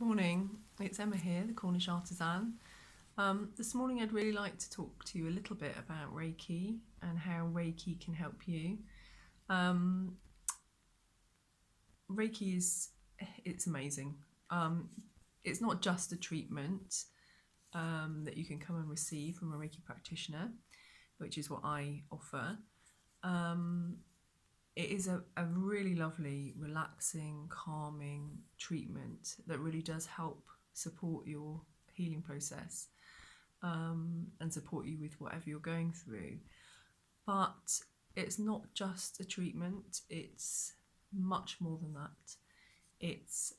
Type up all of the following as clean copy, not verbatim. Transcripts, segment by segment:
Morning, it's Emma here, the Cornish Artisan. This morning I'd really like to talk to you a little bit about Reiki and how Reiki can help you. Reiki it's amazing. It's not just a treatment that you can come and receive from a Reiki practitioner, which is what I offer. It is a really lovely, relaxing, calming treatment that really does help support your healing process and support you with whatever you're going through. But it's not just a treatment, it's much more than that. It's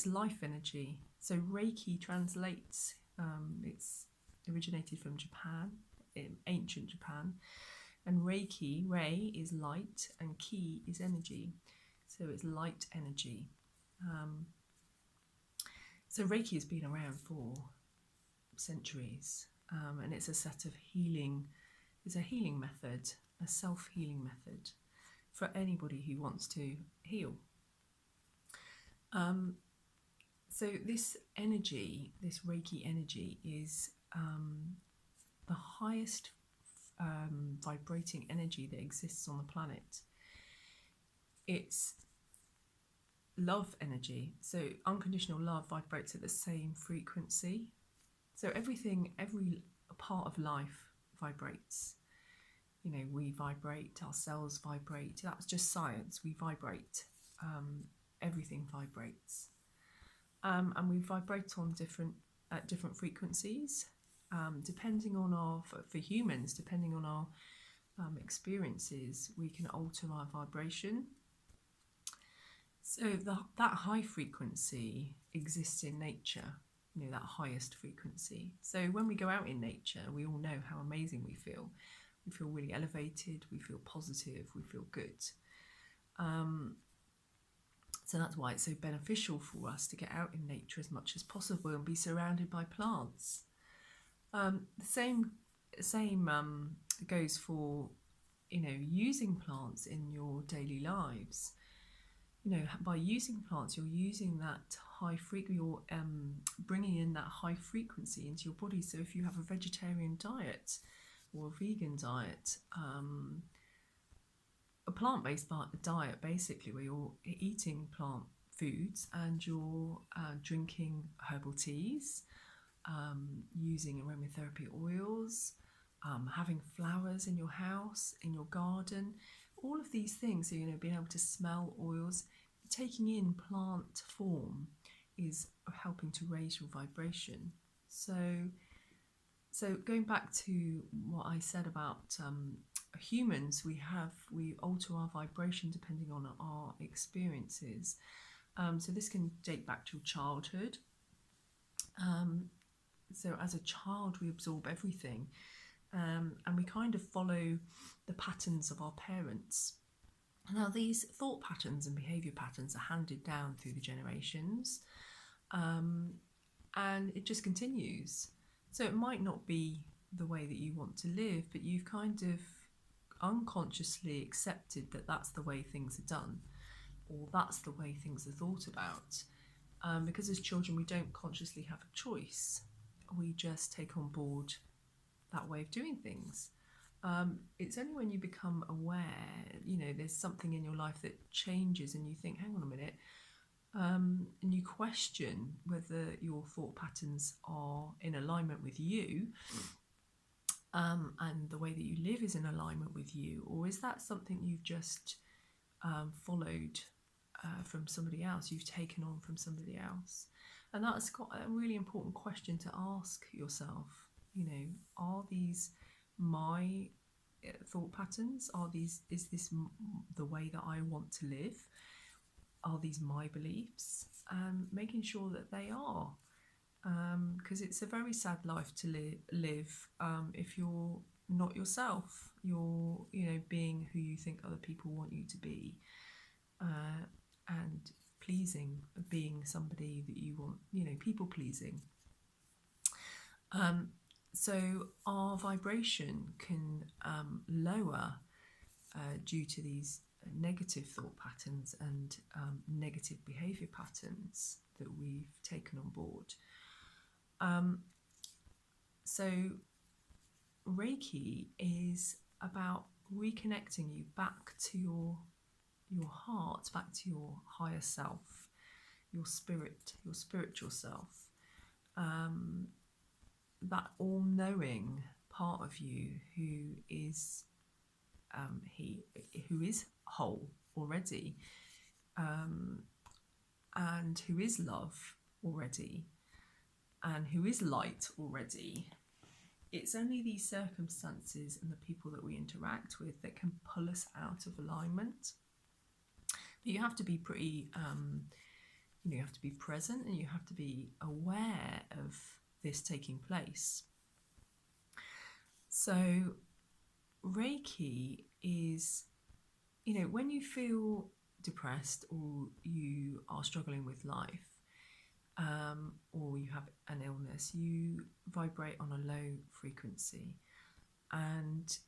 life energy. So Reiki translates, it's originated from Japan, in ancient Japan. And Reiki, Rei is light and Ki is energy. So it's light energy. So Reiki has been around for centuries, and it's a set of healing, it's a healing method, a self-healing method for anybody who wants to heal. So this energy, this Reiki energy is the highest vibrating energy that exists on the planet. It's love energy. So unconditional love vibrates at the same frequency. So every part of life vibrates. You know, we vibrate, our cells vibrate. That's just science. We vibrate. Everything vibrates. And we vibrate on different frequencies. Depending on for humans, depending on our experiences, we can alter our vibration. So that high frequency exists in nature, you know, that highest frequency. So when we go out in nature, we all know how amazing we feel. We feel really elevated, we feel positive, we feel good. So that's why it's so beneficial for us to get out in nature as much as possible and be surrounded by plants. The same goes for, you know, using plants in your daily lives. You know, by using plants, you're using that you're bringing in that high frequency into your body. So if you have a vegetarian diet or a vegan diet, a plant-based diet basically, where you're eating plant foods and you're drinking herbal teas, using aromatherapy oils, having flowers in your house, in your garden, all of these things. So, you know, being able to smell oils, taking in plant form is helping to raise your vibration. So going back to what I said about humans, we alter our vibration depending on our experiences. So this can date back to childhood. So as a child, we absorb everything, and we kind of follow the patterns of our parents. Now, these thought patterns and behaviour patterns are handed down through the generations, and it just continues. So it might not be the way that you want to live, but you've kind of unconsciously accepted that that's the way things are done, or that's the way things are thought about. Because as children, we don't consciously have a choice. We just take on board that way of doing things. It's only when you become aware, you know, there's something in your life that changes and you think, hang on a minute, and you question whether your thought patterns are in alignment with you, and the way that you live is in alignment with you, or is that something you've just followed from somebody else, you've taken on from somebody else? And that's got a really important question to ask yourself. You know, are these my thought patterns? Is this the way that I want to live? Are these my beliefs? Making sure that they are, because it's a very sad life to live if you're not yourself. You're, you know, being who you think other people want you to be, and pleasing, being somebody that you want, you know, people pleasing. So our vibration can lower due to these negative thought patterns and negative behaviour patterns. that we've taken on board. So Reiki is about reconnecting you back to your heart, back to your higher self, your spirit, your spiritual self, that all-knowing part of you who is whole already, and who is love already, and who is light already. It's only these circumstances and the people that we interact with that can pull us out of alignment. But you have to be pretty, you have to be present, and you have to be aware of this taking place. So Reiki is, when you feel depressed or you are struggling with life, or you have an illness, you vibrate on a low frequency. And,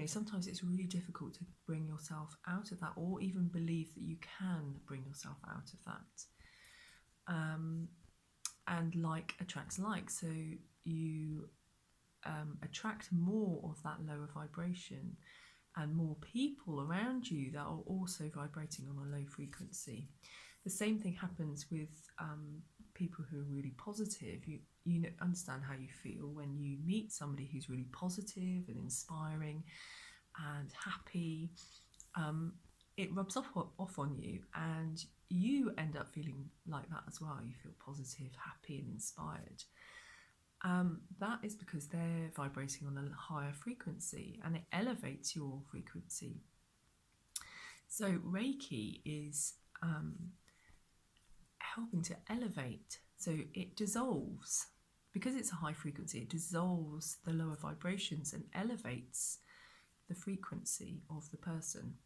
sometimes it's really difficult to bring yourself out of that, or even believe that you can bring yourself out of that. And like attracts like, so you attract more of that lower vibration and more people around you that are also vibrating on a low frequency. The same thing happens with people who are really positive. You understand how you feel when you meet somebody who's really positive and inspiring and happy. It rubs off on you, and you end up feeling like that as well. You feel positive, happy and inspired. That is because they're vibrating on a higher frequency, and it elevates your frequency. So Reiki is helping to elevate. So it dissolves, because it's a high frequency, it dissolves the lower vibrations and elevates the frequency of the person.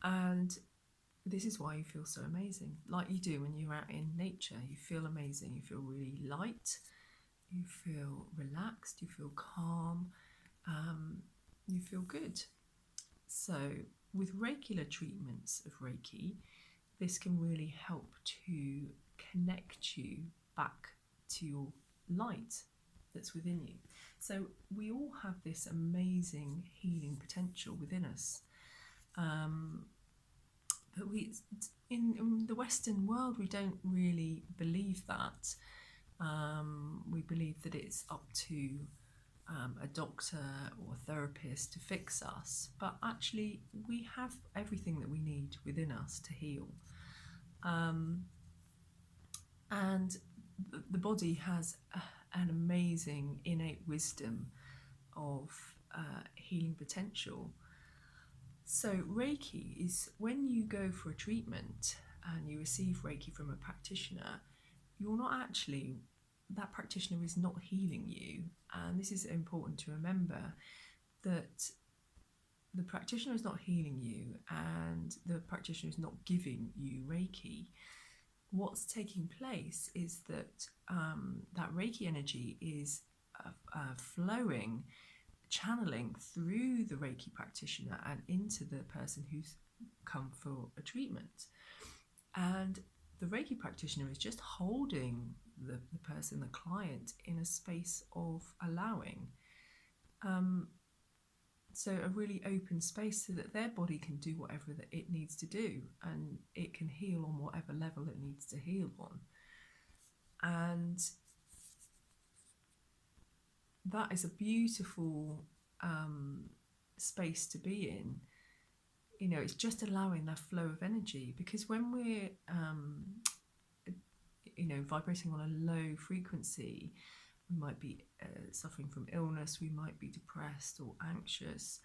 And this is why you feel so amazing, like you do when you're out in nature. You feel amazing, you feel really light, you feel relaxed, you feel calm, you feel good. So with regular treatments of Reiki, this can really help to connect you back to your light that's within you. So we all have this amazing healing potential within us. But in the Western world, we don't really believe that. We believe that it's up to a doctor or a therapist to fix us, but actually we have everything that we need within us to heal. And the body has an amazing innate wisdom of healing potential. So Reiki is when you go for a treatment and you receive Reiki from a practitioner, that practitioner is not healing you. And this is important to remember, that the practitioner is not healing you and the practitioner is not giving you Reiki. What's taking place is that that Reiki energy is flowing, channeling through the Reiki practitioner and into the person who's come for a treatment. And the Reiki practitioner is just holding the person, the client, in a space of allowing. So a really open space so that their body can do whatever that it needs to do, and it can heal on whatever level it needs to heal on. And that is a beautiful space to be in. It's just allowing that flow of energy, because when we're vibrating on a low frequency, we might be suffering from illness, we might be depressed or anxious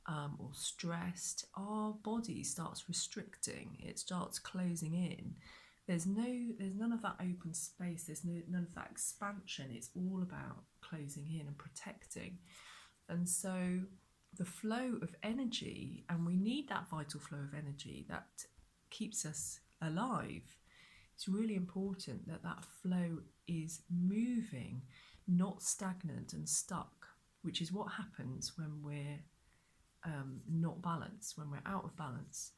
or stressed. Our body starts restricting, it starts closing in. There's none of that open space, there's none of that expansion. It's all about closing in and protecting. And so the flow of energy, and we need that vital flow of energy that keeps us alive. It's really important that that flow is moving, not stagnant and stuck, which is what happens when we're not balanced. When we're out of balance,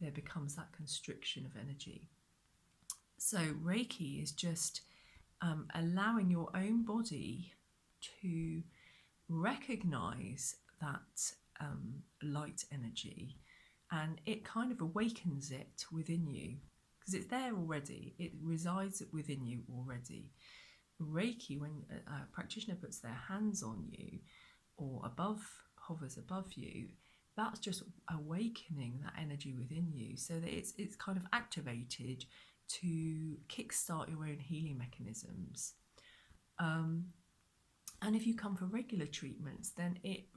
there becomes that constriction of energy. So Reiki is just allowing your own body to recognize that light energy, and it kind of awakens it within you because it's there already. It resides within you already. Reiki, when a practitioner puts their hands on you or hovers above you, that's just awakening that energy within you so that it's kind of activated to kickstart your own healing mechanisms. And if you come for regular treatments, then it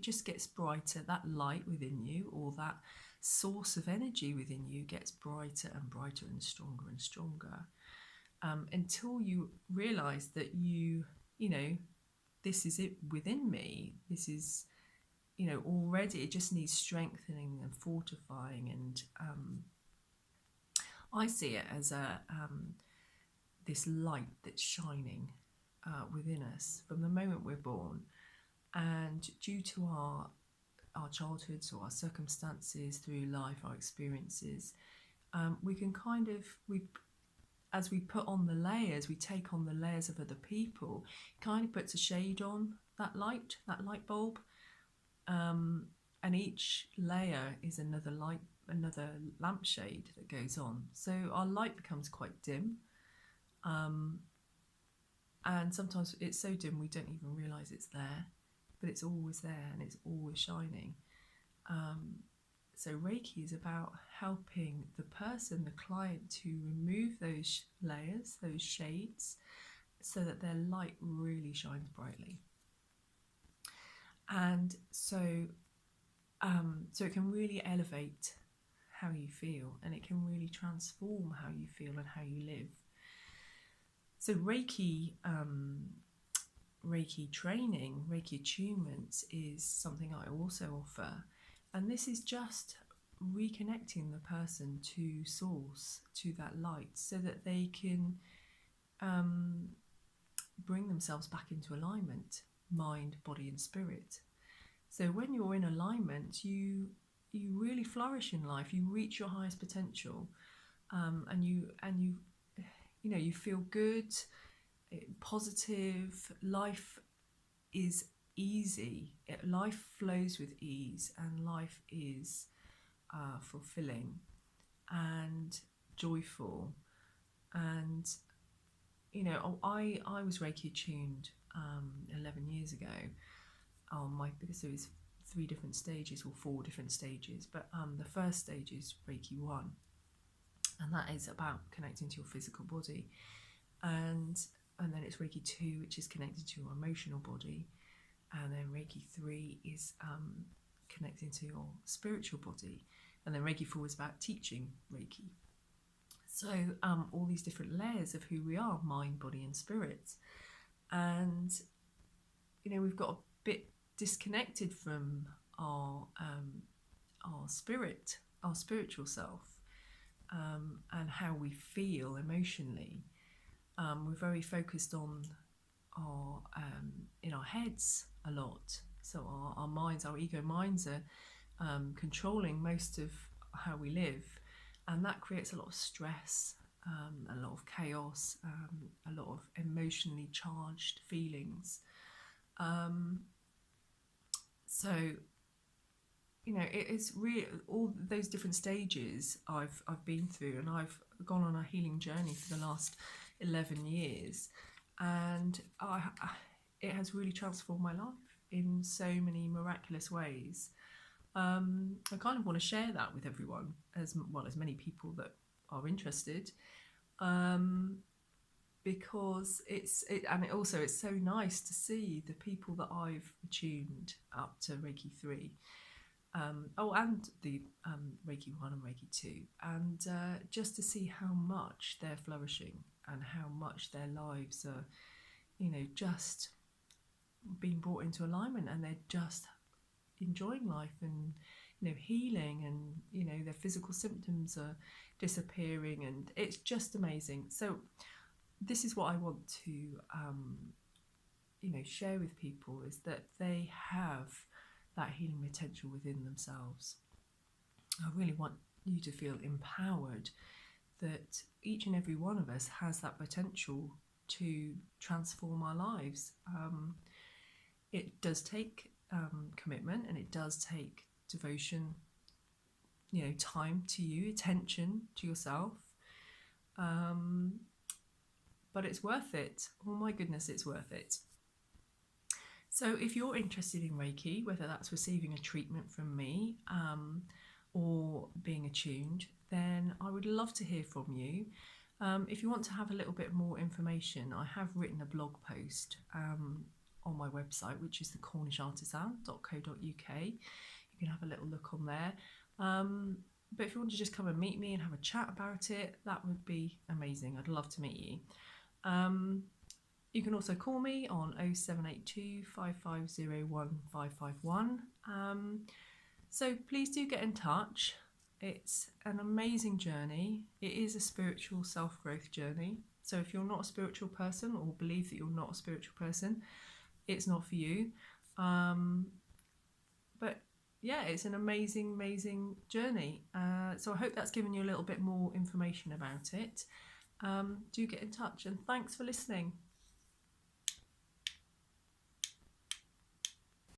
just gets brighter. That light within you, or that source of energy within you, gets brighter and brighter and stronger, until you realize that this is it within me. This is, already, it just needs strengthening and fortifying. And I see it as this light that's shining within us from the moment we're born, and due to our childhoods or our circumstances through life, our experiences, we can as we put on the layers, we take on the layers of other people, it kind of puts a shade on that light bulb, and each layer is another lampshade that goes on. So our light becomes quite dim. And sometimes it's so dim we don't even realise it's there, but it's always there and it's always shining. So Reiki is about helping the client, to remove those layers, those shades, so that their light really shines brightly. And so it can really elevate how you feel, and it can really transform how you feel and how you live. So Reiki training, Reiki attunements is something I also offer. And this is just reconnecting the person to source, to that light, so that they can bring themselves back into alignment, mind, body and spirit. So when you're in alignment, you really flourish in life. You reach your highest potential, and you feel good, positive. Life is easy. Life flows with ease, and life is fulfilling and joyful. And I was Reiki attuned 11 years ago. Because there was 3 different stages, or 4 different stages, but the first stage is Reiki 1, and that is about connecting to your physical body, and then it's Reiki 2, which is connected to your emotional body, and then Reiki 3 is connecting to your spiritual body, and then Reiki 4 is about teaching Reiki. So all these different layers of who we are, mind, body and spirit. And we've got a bit disconnected from our spirit, our spiritual self, and how we feel emotionally. We're very focused on our in our heads a lot. So our minds, our ego minds, are controlling most of how we live, and that creates a lot of stress, a lot of chaos, a lot of emotionally charged feelings. So it is really all those different stages I've been through, and I've gone on a healing journey for the last 11 years, and it has really transformed my life in so many miraculous ways. I kind of want to share that with everyone, as well as many people that are interested, because it's so nice to see the people that I've attuned up to Reiki 3, and the Reiki 1 and Reiki 2, and just to see how much they're flourishing and how much their lives are, just being brought into alignment, and they're just enjoying life and healing, and their physical symptoms are disappearing, and it's just amazing. So this is what I want to share with people, is that they have that healing potential within themselves. I really want you to feel empowered that each and every one of us has that potential to transform our lives. It does take commitment, and it does take devotion, time to you, attention to yourself. But it's worth it. Oh my goodness, it's worth it. So if you're interested in Reiki, whether that's receiving a treatment from me or being attuned, then I would love to hear from you. If you want to have a little bit more information, I have written a blog post on my website, which is thecornishartisan.co.uk. You can have a little look on there. But if you want to just come and meet me and have a chat about it, that would be amazing. I'd love to meet you. You can also call me on 0782 5501 551. So please do get in touch. It's an amazing journey. It is a spiritual self-growth journey. So if you're not a spiritual person, or believe that you're not a spiritual person, it's not for you. But yeah, it's an amazing journey. So I hope that's given you a little bit more information about it. Do get in touch, and thanks for listening.